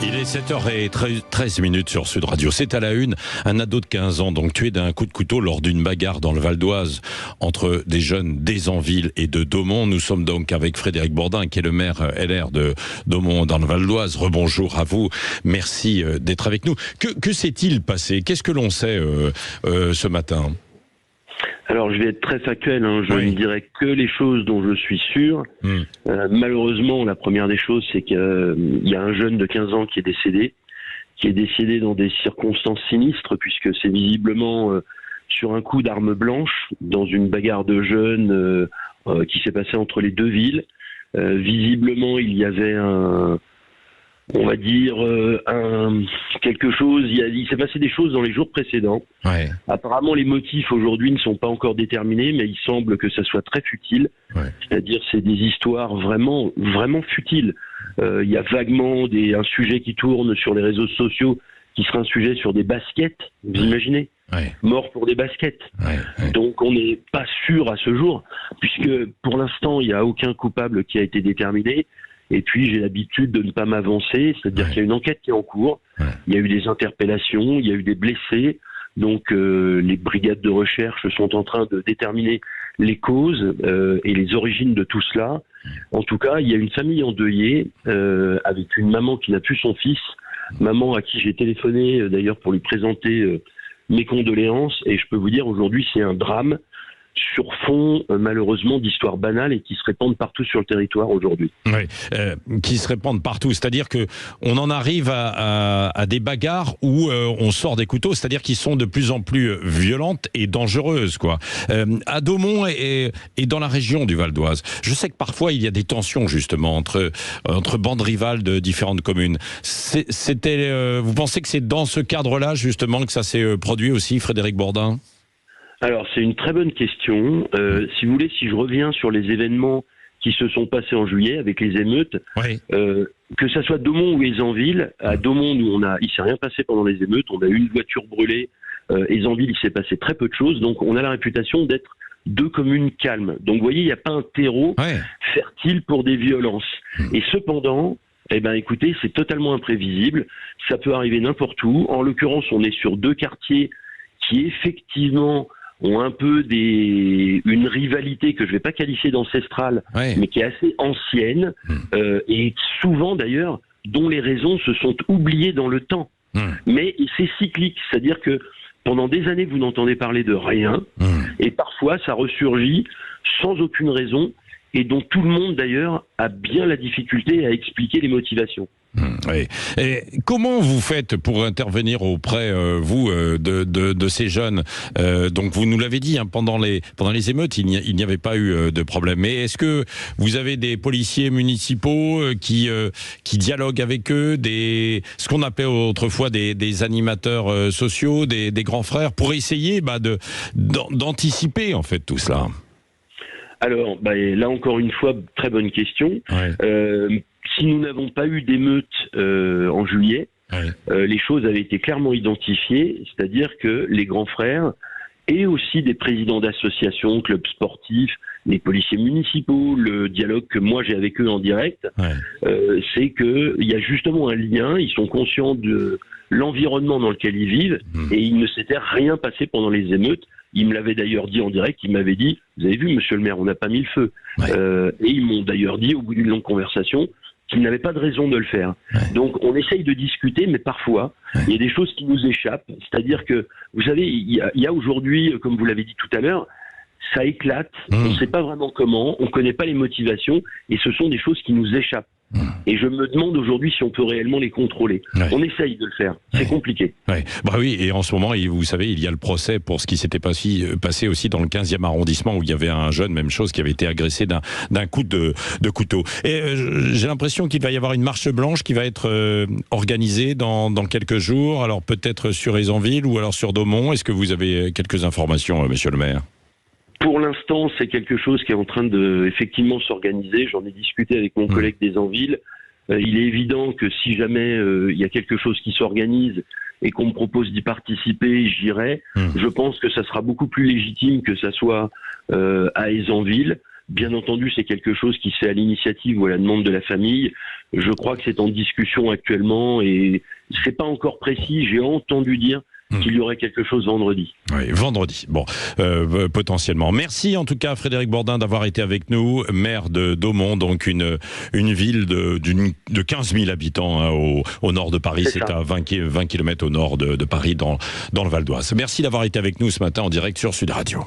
Il est 7h13 sur Sud Radio. C'est à la une, un ado de 15 ans, donc tué d'un coup de couteau lors d'une bagarre dans le Val d'Oise entre des jeunes d'Aizanville et de Daumont. Nous sommes donc avec Frédéric Bourdin, qui est le maire LR de Daumont dans le Val d'Oise. Rebonjour à vous. Merci d'être avec nous. Que s'est-il passé? Qu'est-ce que l'on sait ce matin? Alors, je vais être très factuel, je ne dirai que les choses dont je suis sûr. Malheureusement, la première des choses, c'est qu'il y a un jeune de 15 ans qui est décédé dans des circonstances sinistres, puisque c'est visiblement sur un coup d'arme blanche, dans une bagarre de jeunes qui s'est passée entre les deux villes. Visiblement, il y avait quelque chose, il s'est passé des choses dans les jours précédents. Ouais. Apparemment, les motifs aujourd'hui ne sont pas encore déterminés, mais il semble que ça soit très futile. Ouais. C'est-à-dire, c'est des histoires vraiment, vraiment futiles. Il y a vaguement un sujet qui tourne sur les réseaux sociaux, qui serait un sujet sur des baskets, vous imaginez? Ouais. Mort pour des baskets. Ouais. Donc, on n'est pas sûr à ce jour, puisque pour l'instant, il n'y a aucun coupable qui a été déterminé. Et puis, j'ai l'habitude de ne pas m'avancer, c'est-à-dire qu'il y a une enquête qui est en cours, il y a eu des interpellations, il y a eu des blessés, donc les brigades de recherche sont en train de déterminer les causes et les origines de tout cela. En tout cas, il y a une famille endeuillée avec une maman qui n'a plus son fils, maman à qui j'ai téléphoné d'ailleurs pour lui présenter mes condoléances, et je peux vous dire aujourd'hui c'est un drame sur fond, malheureusement, d'histoires banales et qui se répandent partout sur le territoire aujourd'hui. Oui, qui se répandent partout. C'est-à-dire que on en arrive à des bagarres où on sort des couteaux, c'est-à-dire qu'ils sont de plus en plus violentes et dangereuses, quoi. À Daumont et dans la région du Val d'Oise, je sais que parfois il y a des tensions justement entre bandes rivales de différentes communes. Vous pensez que c'est dans ce cadre-là justement que ça s'est produit aussi, Frédéric Bourdin? Alors, c'est une très bonne question. Si vous voulez, si je reviens sur les événements qui se sont passés en juillet avec les émeutes, que ça soit Daumont ou Aizanville, à Daumont, nous, il s'est rien passé pendant les émeutes, on a eu une voiture brûlée. Aizanville, il s'est passé très peu de choses, donc on a la réputation d'être deux communes calmes. Donc, vous voyez, il n'y a pas un terreau fertile pour des violences. Et cependant, écoutez, c'est totalement imprévisible, ça peut arriver n'importe où. En l'occurrence, on est sur deux quartiers qui effectivement ont un peu une rivalité que je ne vais pas qualifier d'ancestrale, mais qui est assez ancienne, et souvent d'ailleurs, dont les raisons se sont oubliées dans le temps. Mais c'est cyclique, c'est-à-dire que pendant des années, vous n'entendez parler de rien, et parfois ça ressurgit sans aucune raison, et dont tout le monde d'ailleurs a bien la difficulté à expliquer les motivations. Oui. Et comment vous faites pour intervenir auprès, de ces jeunes? Donc vous nous l'avez dit, pendant les émeutes, il n'y avait pas eu de problème. Mais est-ce que vous avez des policiers municipaux qui dialoguent avec eux, ce qu'on appelait autrefois des animateurs sociaux, des grands frères, pour essayer d'anticiper en fait tout cela? Alors, là encore une fois, très bonne question. Si nous n'avons pas eu d'émeute en juillet, les choses avaient été clairement identifiées, c'est-à-dire que les grands frères et aussi des présidents d'associations, clubs sportifs, les policiers municipaux, le dialogue que moi j'ai avec eux en direct, c'est qu'il y a justement un lien, ils sont conscients de l'environnement dans lequel ils vivent et il ne s'était rien passé pendant les émeutes. Il me l'avait d'ailleurs dit en direct, il m'avait dit « Vous avez vu, monsieur le maire, on n'a pas mis le feu. » Et ils m'ont d'ailleurs dit, au bout d'une longue conversation, qu'ils n'avaient pas de raison de le faire. Donc on essaye de discuter, mais parfois, il y a des choses qui nous échappent. C'est-à-dire que, vous savez, il y a aujourd'hui, comme vous l'avez dit tout à l'heure, ça éclate, on ne sait pas vraiment comment, on ne connaît pas les motivations, et ce sont des choses qui nous échappent. Et je me demande aujourd'hui si on peut réellement les contrôler. On essaye de le faire, c'est compliqué. Oui, et en ce moment, vous savez, il y a le procès pour ce qui s'était passé aussi dans le 15e arrondissement, où il y avait un jeune, même chose, qui avait été agressé d'un coup de couteau. Et j'ai l'impression qu'il va y avoir une marche blanche qui va être organisée dans quelques jours, alors peut-être sur Aizanville ou alors sur Daumont. Est-ce que vous avez quelques informations, monsieur le maire? Pour l'instant, c'est quelque chose qui est en train de effectivement s'organiser. J'en ai discuté avec mon collègue d'Aizanville. Il est évident que si jamais il y a quelque chose qui s'organise et qu'on me propose d'y participer, j'irai. Je pense que ça sera beaucoup plus légitime que ça soit à Aizanville. Bien entendu, c'est quelque chose qui se fait à l'initiative ou à la demande de la famille. Je crois que c'est en discussion actuellement et c'est pas encore précis. J'ai entendu dire qu'il y aurait quelque chose vendredi. Oui, vendredi. Bon, potentiellement. Merci en tout cas Frédéric Bourdin d'avoir été avec nous, maire de Daumont, donc une ville de 15 000 habitants hein, au nord de Paris. C'est à 20 km au nord de Paris, dans le Val d'Oise. Merci d'avoir été avec nous ce matin en direct sur Sud Radio.